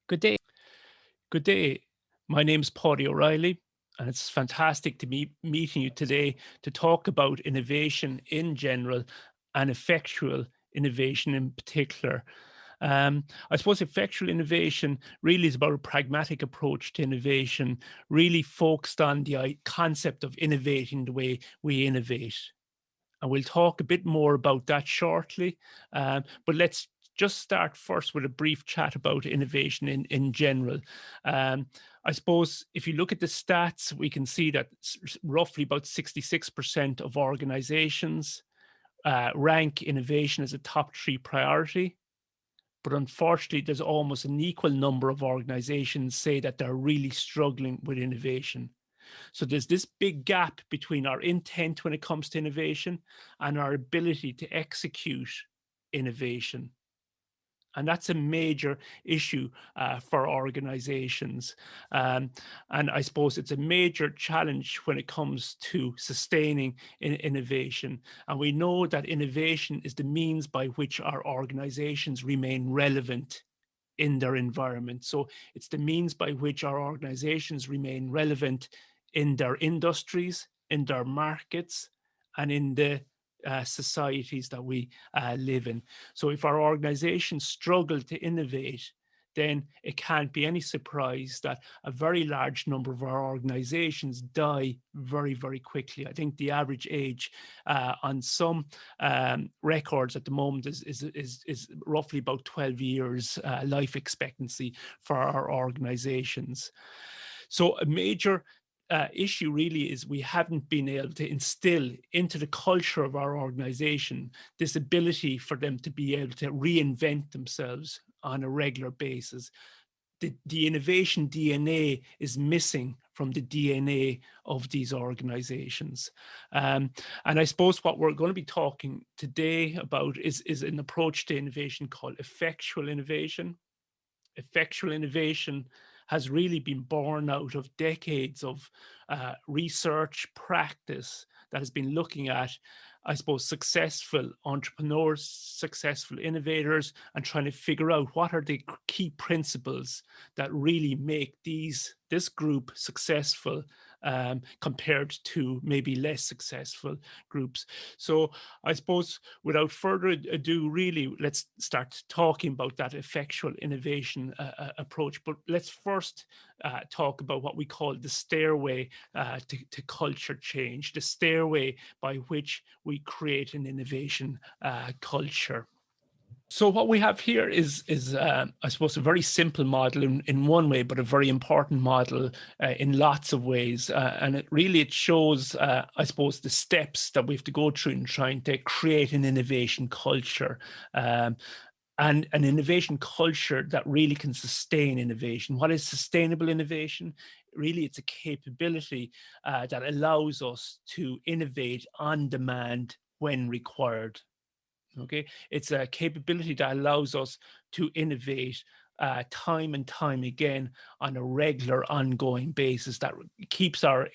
Good day. Good day. My name is Paidi O'Reilly, and it's fantastic to be meeting you today to talk about innovation in general and effectual innovation in particular. I suppose effectual innovation really is about a pragmatic approach to innovation, really focused on the concept of innovating the way we innovate. And we'll talk a bit more about that shortly. But let's just start first with a brief chat about innovation in general. Um, I suppose if you look at the stats, we can see that roughly about 66% of organizations rank innovation as a top three priority. But unfortunately, there's almost an equal number of organizations say that they're really struggling with innovation. So there's this big gap between our intent when it comes to innovation and our ability to execute innovation. And that's a major issue for organizations. And I suppose it's a major challenge when it comes to sustaining innovation. And we know that innovation is the means by which our organizations remain relevant in their environment. So it's the means by which our organizations remain relevant in their industries, in their markets, and in the societies that we live in. So if our organizations struggle to innovate, then it can't be any surprise that a very large number of our organizations die very, very quickly. I think the average age on some records at the moment is roughly about 12 years life expectancy for our organizations. So a major issue really is we haven't been able to instill into the culture of our organization this ability for them to be able to reinvent themselves on a regular basis. The innovation DNA is missing from the DNA of these organizations. And I suppose what we're going to be talking today about is an approach to innovation called effectual innovation. Effectual innovation has really been born out of decades of research practice that has been looking at, I suppose, successful entrepreneurs, successful innovators, and trying to figure out what are the key principles that really make this group successful compared to maybe less successful groups. So I suppose without further ado, really, let's start talking about that effectual innovation approach. But let's first talk about what we call the stairway to culture change, the stairway by which we create an innovation culture. So what we have here is I suppose a very simple model in one way, but a very important model in lots of ways, and it shows I suppose the steps that we have to go through in trying to create an innovation culture. And an innovation culture that really can sustain innovation. What is sustainable innovation? Really, it's a capability that allows us to innovate on demand when required. Okay, it's a capability that allows us to innovate time and time again on a regular, ongoing basis that keeps our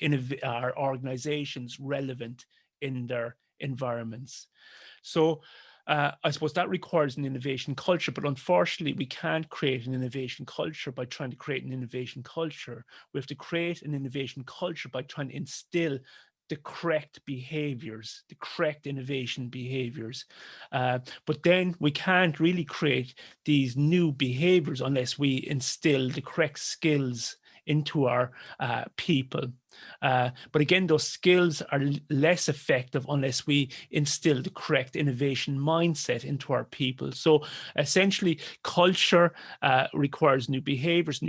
organizations relevant in their environments. So I suppose that requires an innovation culture, but unfortunately, we can't create an innovation culture by trying to create an innovation culture. We have to create an innovation culture by trying to instill the correct behaviors, the correct innovation behaviors. But then we can't really create these new behaviors unless we instill the correct skills into our people. But again, those skills are less effective unless we instill the correct innovation mindset into our people. So essentially, culture requires new behaviors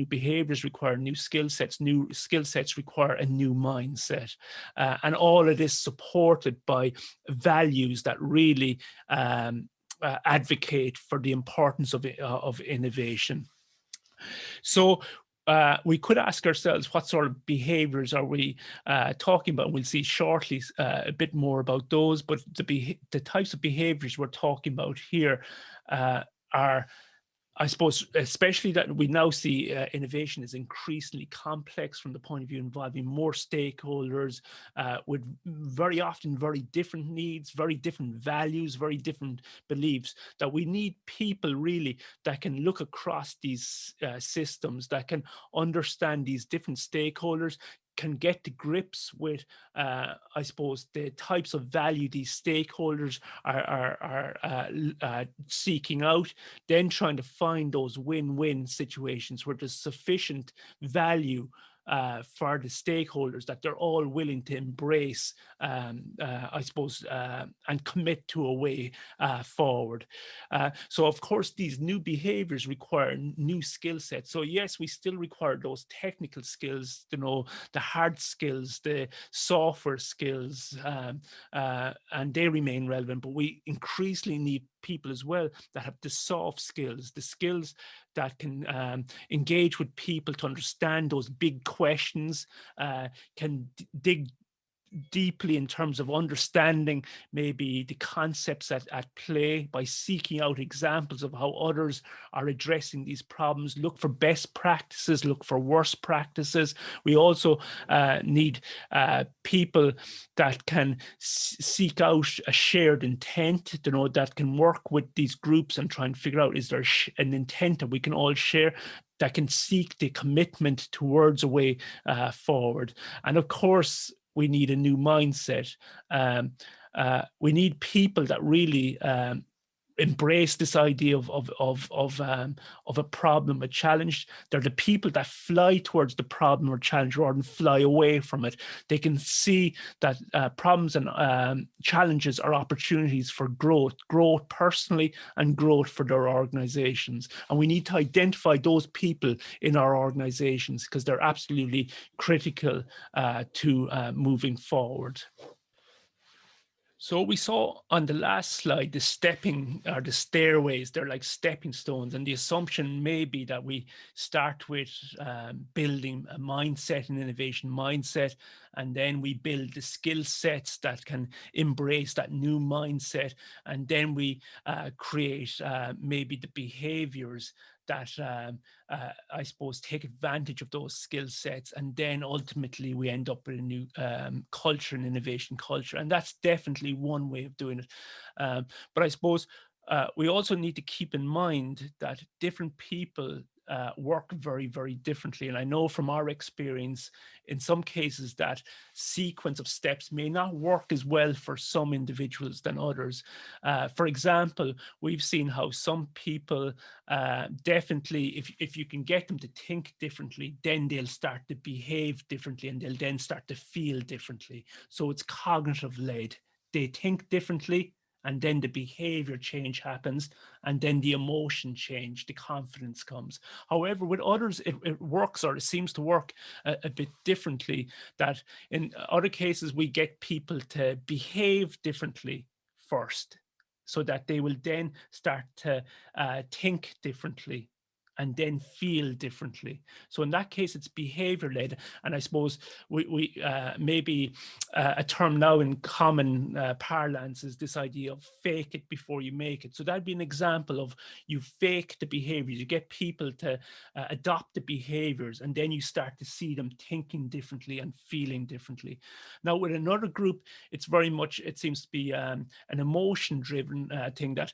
require new skill sets require a new mindset. And all of this supported by values that really advocate for the importance of innovation. So we could ask ourselves, what sort of behaviors are we talking about? We'll see shortly a bit more about those, but the types of behaviors we're talking about here are I suppose, especially that we now see innovation is increasingly complex from the point of view involving more stakeholders with very often very different needs, very different values, very different beliefs, that we need people really that can look across these systems, that can understand these different stakeholders, can get to grips with, I suppose, the types of value these stakeholders are seeking out, then trying to find those win-win situations where there's sufficient value for the stakeholders that they're all willing to embrace, I suppose, and commit to a way forward. So, of course, these new behaviors require new skill sets. So, yes, we still require those technical skills, the hard skills, the software skills, and they remain relevant. But we increasingly need people as well that have the soft skills, the skills that can engage with people to understand those big questions, can dig deeply in terms of understanding maybe the concepts at play by seeking out examples of how others are addressing these problems, look for best practices, look for worst practices. We also need people that can seek out a shared intent, that can work with these groups and try and figure out, is there an intent that we can all share, that can seek the commitment towards a way forward. And of course, we need a new mindset. We need people that really embrace this idea of a problem, a challenge. They're the people that fly towards the problem or challenge rather than fly away from it. They can see that problems and challenges are opportunities for growth personally and growth for their organizations. And we need to identify those people in our organizations because they're absolutely critical to moving forward. So we saw on the last slide, the stepping or the stairways, they're like stepping stones. And the assumption may be that we start with building a mindset, an innovation mindset, and then we build the skill sets that can embrace that new mindset. And then we create maybe the behaviors that I suppose take advantage of those skill sets, and then ultimately we end up with a new culture, and innovation culture, and that's definitely one way of doing it. But I suppose we also need to keep in mind that different people work very, very differently. And I know from our experience, in some cases, that sequence of steps may not work as well for some individuals than others. For example, we've seen how some people definitely, if you can get them to think differently, then they'll start to behave differently and they'll then start to feel differently. So it's cognitive led. They think differently, and then the behavior change happens, and then the emotion change, the confidence comes. However, with others, it works, or it seems to work a bit differently, that in other cases, we get people to behave differently first, so that they will then start to think differently and then feel differently. So in that case, it's behavior led. And I suppose we maybe a term now in common parlance is this idea of fake it before you make it. So that'd be an example of you fake the behaviors, you get people to adopt the behaviors, and then you start to see them thinking differently and feeling differently. Now with another group, it's very much, it seems to be an emotion driven thing, that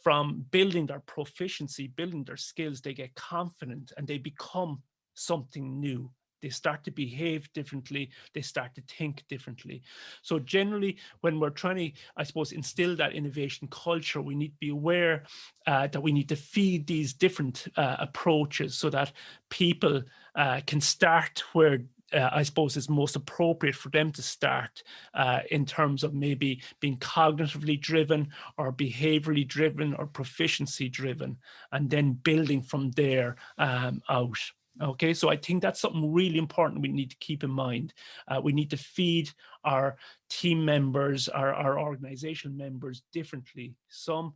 from building their proficiency, building their skills, they get confident and they become something new. They start to behave differently. They start to think differently. So generally, when we're trying to, I suppose, instill that innovation culture, we need to be aware that we need to feed these different approaches so that people can start where I suppose is most appropriate for them to start in terms of maybe being cognitively driven or behaviorally driven or proficiency driven, and then building from there out. Okay, so I think that's something really important we need to keep in mind. We need to feed our team members, our organizational members differently. Some,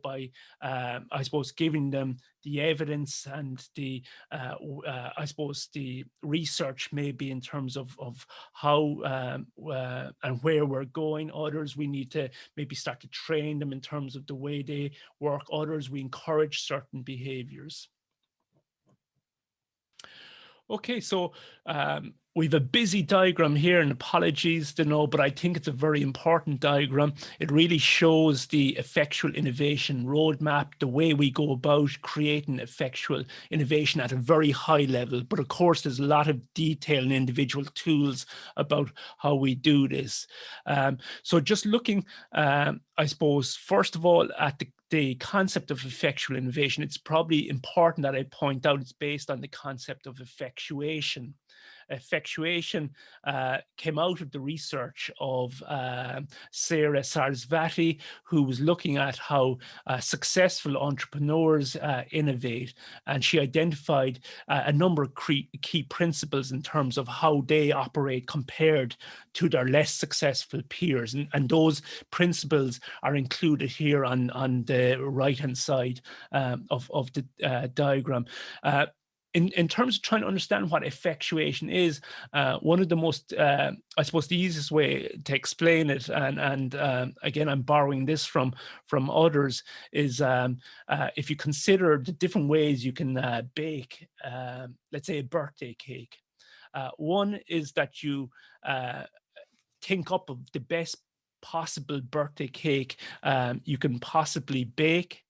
by, I suppose, giving them the evidence and the, I suppose, the research maybe in terms of how and where we're going. Others, we need to maybe start to train them in terms of the way they work. Others, we encourage certain behaviors. Okay, so we've a busy diagram here, and apologies to know, but I think it's a very important diagram. It really shows the effectual innovation roadmap, the way we go about creating effectual innovation at a very high level. But of course, there's a lot of detail and individual tools about how we do this. So just looking, I suppose, first of all, at the concept of effectual innovation, it's probably important that I point out it's based on the concept of effectuation. Effectuation came out of the research of Sarah Sarasvati, who was looking at how successful entrepreneurs innovate. And she identified a number of key principles in terms of how they operate compared to their less successful peers. And those principles are included here on the right-hand side of the diagram. In terms of trying to understand what effectuation is, one of the most, I suppose, the easiest way to explain it, and again, I'm borrowing this from others, is if you consider the different ways you can bake, let's say, a birthday cake. One is that you think up of the best possible birthday cake you can possibly bake,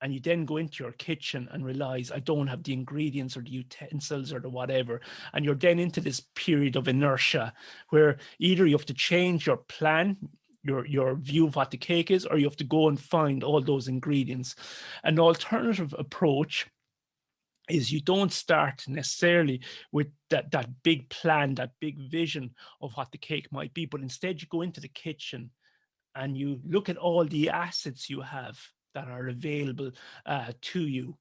and you then go into your kitchen and realize I don't have the ingredients or the utensils or the whatever, and you're then into this period of inertia where either you have to change your plan, your view of what the cake is, or you have to go and find all those ingredients. An alternative approach is you don't start necessarily with that big plan, that big vision of what the cake might be, but instead you go into the kitchen and you look at all the assets you have that are available to you,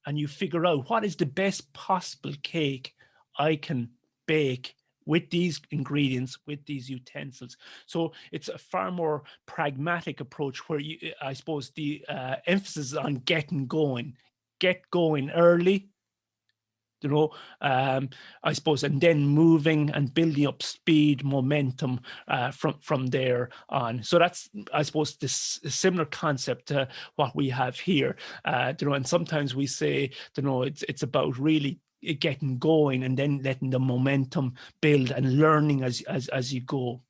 and you figure out what is the best possible cake I can bake with these ingredients, with these utensils. So it's a far more pragmatic approach where I suppose the emphasis is on getting going. Get going early, I suppose, and then moving and building up speed, momentum from there on. So that's, I suppose, this similar concept to what we have here. And sometimes we say, it's about really getting going and then letting the momentum build and learning as you go.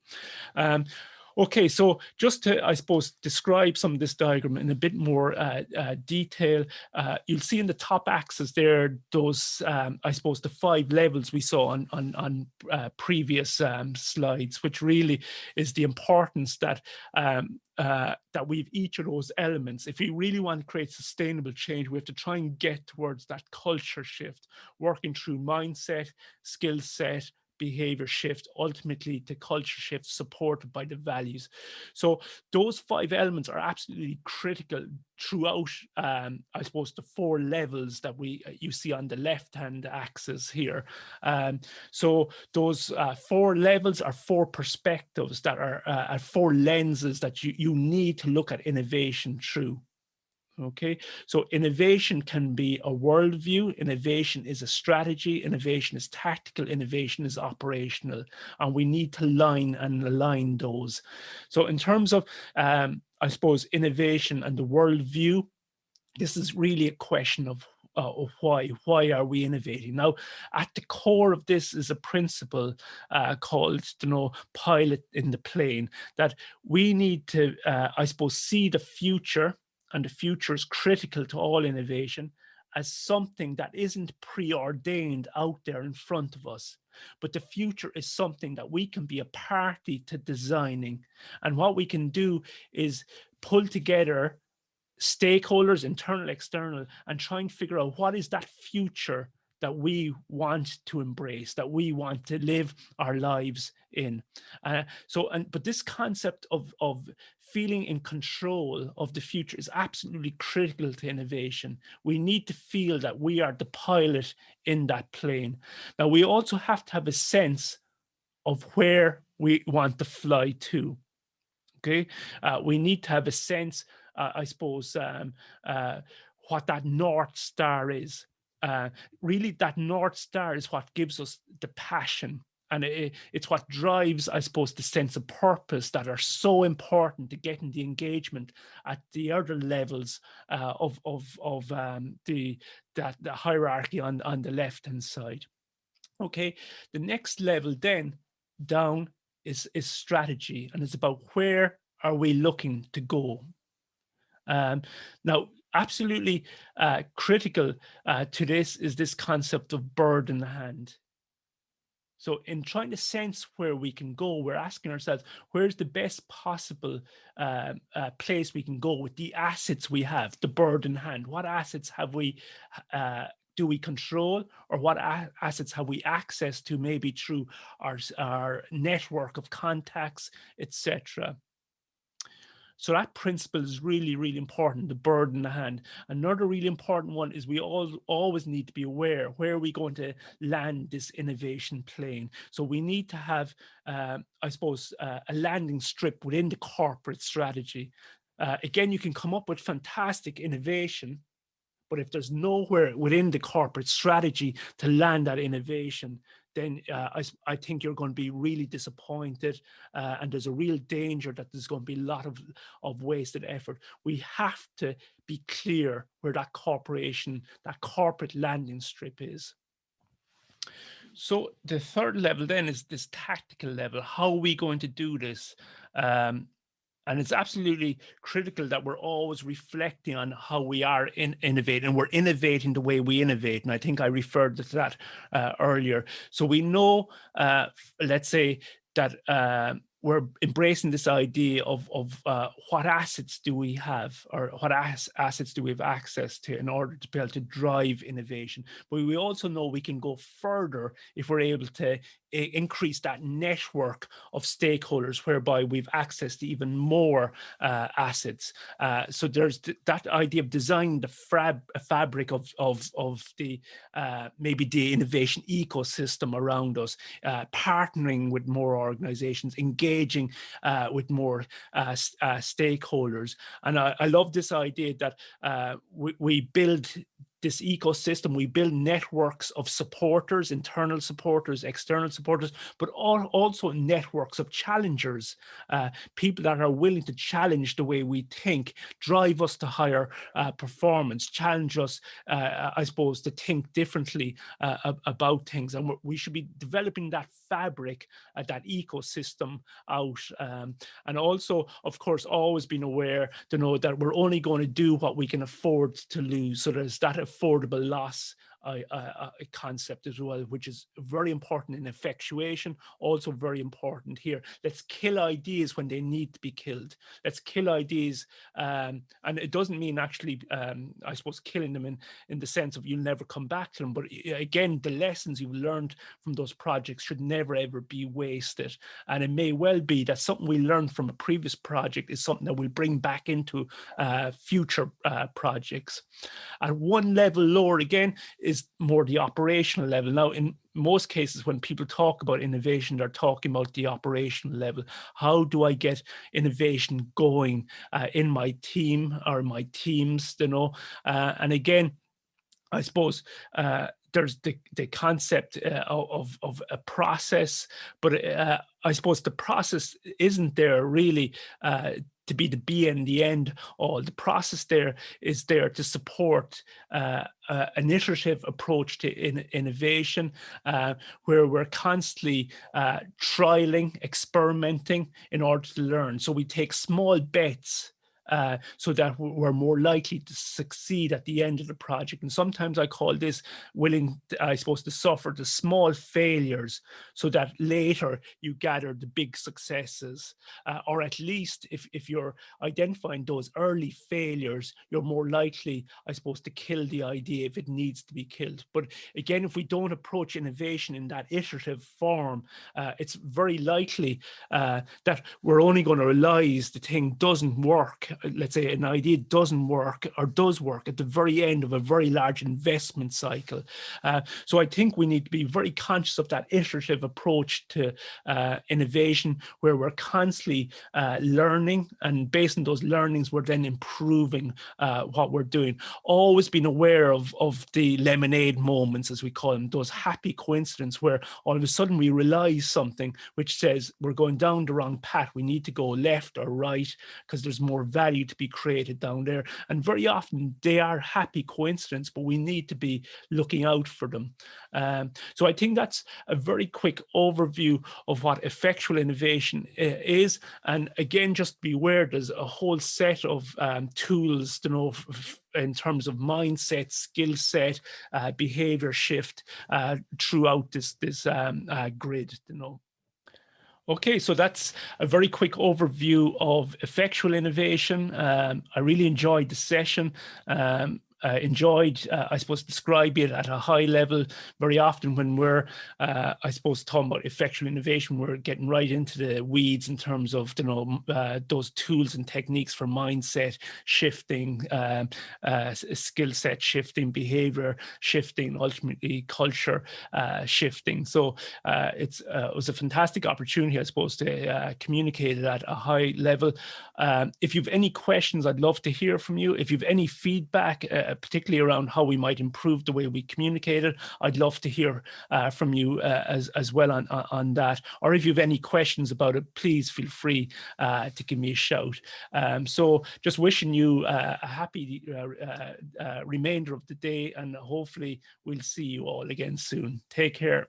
Okay, so just to, I suppose, describe some of this diagram in a bit more detail, you'll see in the top axis there, those, I suppose, the 5 levels we saw on previous slides, which really is the importance that that we've each of those elements. If we really want to create sustainable change, we have to try and get towards that culture shift, working through mindset, skill set, behavior shift, ultimately to culture shift supported by the values. So those 5 elements are absolutely critical throughout, I suppose, the 4 levels that you see on the left-hand axis here. So those 4 levels are 4 perspectives that are 4 lenses that you need to look at innovation through. Okay, so innovation can be a worldview, innovation is a strategy, innovation is tactical, innovation is operational, and we need to align those. So in terms of, I suppose, innovation and the worldview, this is really a question of why are we innovating? Now, at the core of this is a principle called, pilot in the plane, that we need to, I suppose, see the future, and the future is critical to all innovation, as something that isn't preordained out there in front of us, but the future is something that we can be a party to designing. And what we can do is pull together stakeholders, internal, external, and try and figure out what is that future that we want to embrace, that we want to live our lives in. But this concept of feeling in control of the future is absolutely critical to innovation. We need to feel that we are the pilot in that plane. Now, we also have to have a sense of where we want to fly to. Okay, we need to have a sense, I suppose, what that North Star is. Uh, Really, that North Star is what gives us the passion. And it's what drives, I suppose, the sense of purpose that are so important to getting the engagement at the other levels of the hierarchy on the left hand side. Okay, the next level then down is strategy, and it's about where are we looking to go. Now, absolutely critical to this is this concept of bird in the hand. So in trying to sense where we can go, we're asking ourselves, where's the best possible place we can go with the assets we have, the bird in hand? What assets have we, do we control, or what assets have we access to, maybe through our network of contacts, etc. So that principle is really, really important, the bird in the hand. Another really important one is we always need to be aware, where are we going to land this innovation plane? So we need to have, I suppose, a landing strip within the corporate strategy. Again, you can come up with fantastic innovation, but if there's nowhere within the corporate strategy to land that innovation, then I think you're going to be really disappointed, and there's a real danger that there's going to be a lot of wasted effort. We have to be clear where that corporate landing strip is. So the third level then is this tactical level. How are we going to do this? And it's absolutely critical that we're always reflecting on how we are innovating, and we're innovating the way we innovate. And I think I referred to that earlier. So we know, let's say, that we're embracing this idea of what assets do we have, or what assets do we have access to in order to be able to drive innovation. But we also know we can go further if we're able to increase that network of stakeholders, whereby we've access to even more assets. So there's that idea of designing the fabric of the maybe the innovation ecosystem around us, partnering with more organizations, engaging with more stakeholders. And I love this idea that we build this ecosystem, we build networks of supporters, internal supporters, external supporters, but also networks of challengers, people that are willing to challenge the way we think, drive us to higher performance, challenge us, I suppose, to think differently about things. And we should be developing that fabric, that ecosystem out. And also, of course, always being aware to know that we're only going to do what we can afford to lose. So there's that affordable loss concept as well, which is very important in effectuation, also very important here. Let's kill ideas when they need to be killed. Let's kill ideas, and it doesn't mean actually, I suppose, killing them in the sense of you'll never come back to them. But again, the lessons you've learned from those projects should never ever be wasted. And it may well be that something we learned from a previous project is something that we'll bring back into future projects. At one level lower again is more the operational level. Now, in most cases, when people talk about innovation, they're talking about the operational level. How do I get innovation going in my team or my teams, you know? And again, I suppose there's the concept of a process, but I suppose the process isn't there really to be the be and the end all. The process there is there to support an iterative approach to innovation, where we're constantly trialing, experimenting in order to learn. So we take small bets so that we're more likely to succeed at the end of the project. And sometimes I call this willing, I suppose, to suffer the small failures so that later you gather the big successes. Or at least if you're identifying those early failures, you're more likely, I suppose, to kill the idea if it needs to be killed. But again, if we don't approach innovation in that iterative form, it's very likely that we're only going to realize the thing doesn't work. Let's say an idea doesn't work or does work at the very end of a very large investment cycle. So I think we need to be very conscious of that iterative approach to innovation, where we're constantly learning, and based on those learnings, we're then improving what we're doing. Always being aware of the lemonade moments, as we call them, those happy coincidences where all of a sudden we realize something which says we're going down the wrong path. We need to go left or right because there's more value to be created down there. And very often they are happy coincidences, but we need to be looking out for them. So I think that's a very quick overview of what effectual innovation is. And again, just beware, there's a whole set of tools, you know, in terms of mindset, skill set, behavior shift throughout this grid, you know. Okay, so that's a very quick overview of effectual innovation. I really enjoyed the session. Enjoyed, I suppose, describing it at a high level. Very often when we're, I suppose, talking about effectual innovation, we're getting right into the weeds in terms of, you know, those tools and techniques for mindset shifting, skill set shifting, behavior shifting, ultimately culture shifting. So it was a fantastic opportunity, I suppose, to communicate it at a high level. If you've any questions, I'd love to hear from you. If you've any feedback, particularly around how we might improve the way we communicate it, I'd love to hear from you as well on that. Or if you have any questions about it, please feel free to give me a shout. So just wishing you a happy remainder of the day, and hopefully we'll see you all again soon. Take care.